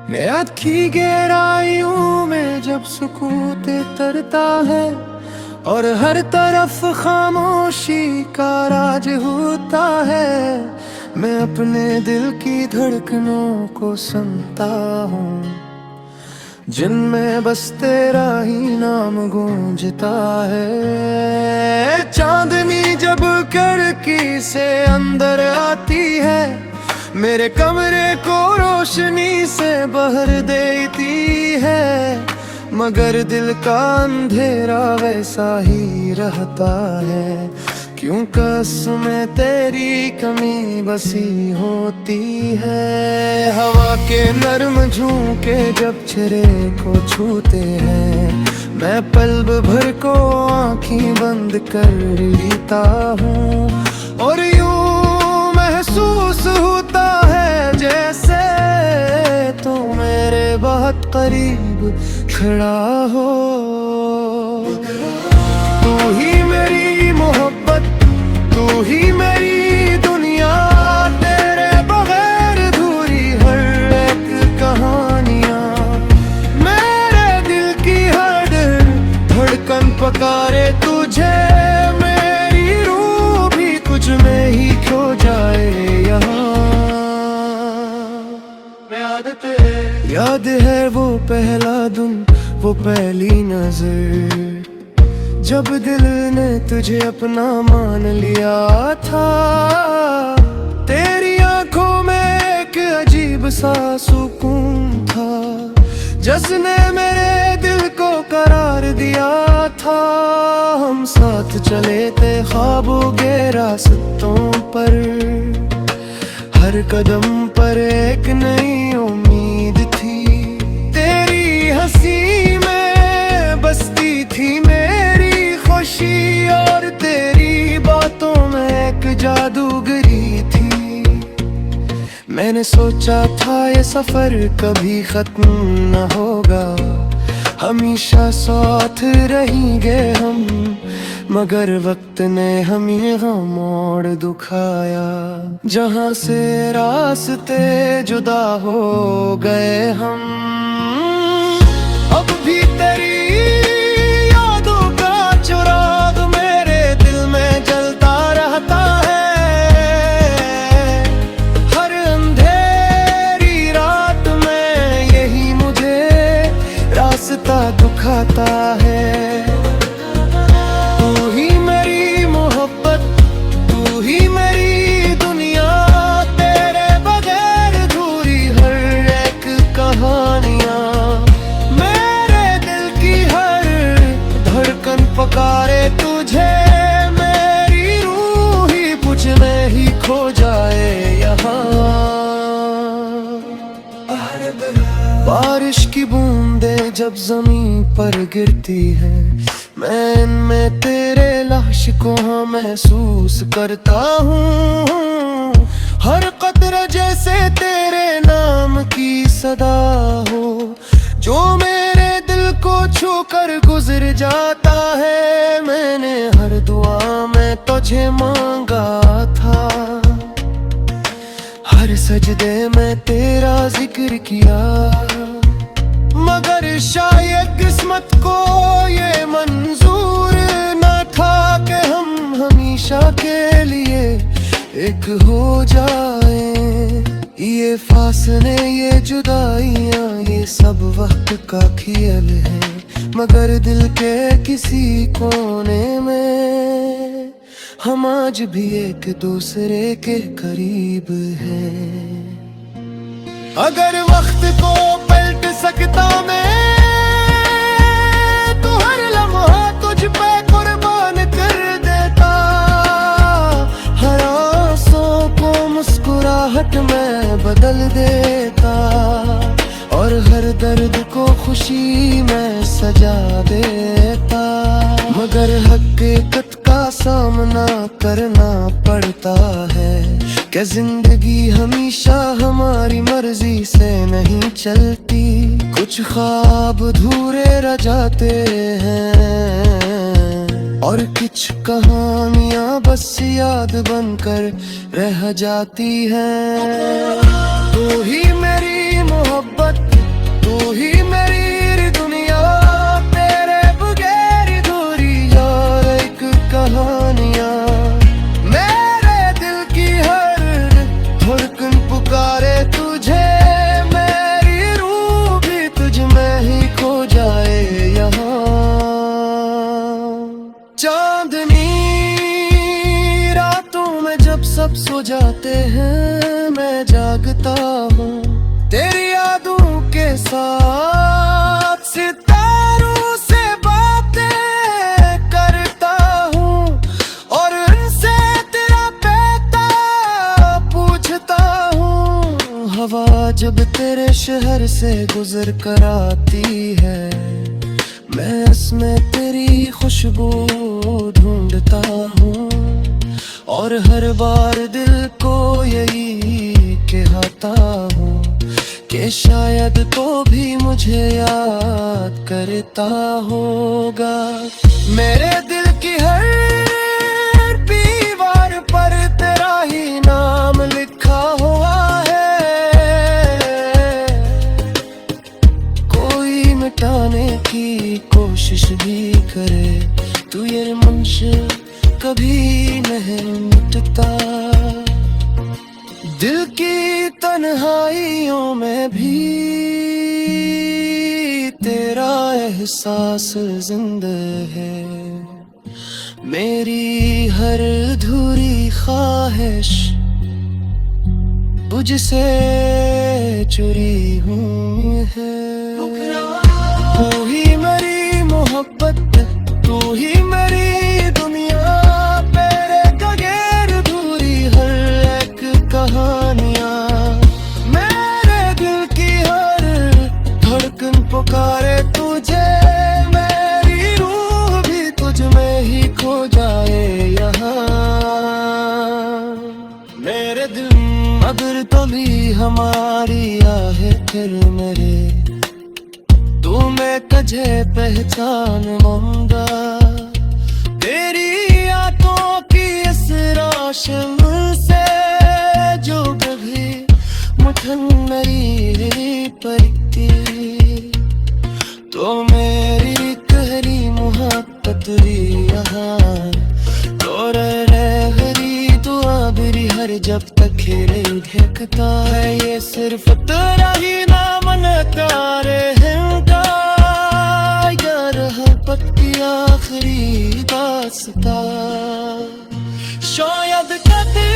नियत की गहराइयों में जब सुकूत तरता है और हर तरफ खामोशी का राज होता है, मैं अपने दिल की धड़कनों को सुनता हूँ जिनमें बस तेरा ही नाम गूंजता है। चांदनी जब खिड़की से अंदर आती है, मेरे कमरे को रोशनी से बहर देती है, मगर दिल का अंधेरा वैसा ही रहता है, क्यों कसमें तेरी कमी बसी होती है। हवा के नर्म झोंके जब चेहरे को छूते हैं, मैं पल भर को आँखें बंद कर लेता हूँ और यूं महसूस होता है जैसे तो मेरे बहुत करीब खड़ा हो। तू ही मेरी मोहब्बत, तू ही मेरी दुनिया, तेरे बगैर अधूरी हर एक कहानियाँ। मेरे दिल की हर धड़कन पकारे तुझे, मेरी रूह भी तुझ में ही खो जाए यहाँ। याद है वो पहला दिन, वो पहली नजर, जब दिल ने तुझे अपना मान लिया था। तेरी आंखों में एक अजीब सा सुकून था, जिसने मेरे दिल को करार दिया था। हम साथ चले थे ख्वाबों के रास्तों पर, हर कदम पर एक नई उम्मीद थी। तेरी हंसी में बसती थी मेरी खुशी, और तेरी बातों में एक जादूगरी थी। मैंने सोचा था ये सफर कभी खत्म न होगा, हमेशा साथ रहेंगे हम, मगर वक्त ने हमें मोड़ दुखाया। जहाँ से रास्ते जुदा हो गए हम, अब भी तेरी यादों का चिराग मेरे दिल में जलता रहता है। हर अंधेरी रात में यही मुझे रास्ता दिखाता है। तू ही मेरी मोहब्बत, तू ही मेरी दुनिया, तेरे बगैर अधूरी हर एक कहानियाँ। मेरे दिल की हर धड़कन पकारे तुझे, मेरी रूह ही पूछ में ही खो जाए यहाँ। बारिश की बूंदें जब जमीन पर गिरती है, मैं इनमें तेरे लाश को महसूस करता हूँ। हर कतरा जैसे तेरे नाम की सदा हो, जो मेरे दिल को छू कर गुजर जाता है। मैंने हर दुआ में तुझे मांगा था, हर सजदे में तेरा जिक्र किया, मगर शायद किस्मत को ये मंजूर न था कि हम हमेशा के लिए एक हो जाएं। ये फासले, ये जुदाइयाँ, ये सब वक्त का खेल है, मगर दिल के किसी कोने में हम आज भी एक दूसरे के करीब हैं। अगर वक्त को पलट सकता मैं, तो हर लम्हा तुझ पे कुर्बान कर देता। हर आंसू को मुस्कुराहट में बदल देता, और हर दर्द को खुशी में सजा देता। मगर हकीकत का सामना करना पड़ता है कि जिंदगी हमेशा हमारी मर्जी से नहीं चलती। कुछ ख्वाब अधूरे रह जाते हैं, और कुछ कहानियां बस याद बनकर रह जाती हैं। तू ही मेरी मोहब्बत, सब सो जाते हैं, मैं जागता हूँ तेरी यादों के साथ। सितारों से बातें करता हूँ और उनसे तेरा पता पूछता हूँ। हवा जब तेरे शहर से गुजर कर आती है, मैं इसमें तेरी खुशबू ढूंढता हूँ और हर बार दिल को यही कहता हूँ कि शायद तो भी मुझे याद करता होगा। मेरे दिल की हर दीवार पर तेरा ही नाम लिखा हुआ है, कोई मिटाने की कोशिश भी करे तू ये मुझसे कभी नहीं मिटता। दिल की तन्हाइयों में भी तेरा एहसास जिंदा है। मेरी हर अधूरी ख्वाहिश तुझसे चुरी हुई है। तू ही मेरी मोहब्बत, तू ही मेरी दुनिया, तेरे बगैर अधूरी हर एक कहानियाँ। मेरे दिल की हर धड़कन पुकारे तुझे, मेरी रूह भी तुझ में ही खो जाए यहाँ। मेरे दिल अगर कभी हमारी आहे फिर मेरे, तू मैं तुझे पहचान लूंगा। तेरी आंखों की इस रोशन से जो कभी मुठन मेरी पड़ती, तो मेरी गहरी मोहब्बत भी यहाँ तो रहरी दुआ भी हर जब तक खेले देखता है। ये सिर्फ तेरा ही नाम नकारे हिंदा, यार मोहब्बत की आखिरी दास्तां शायद कभी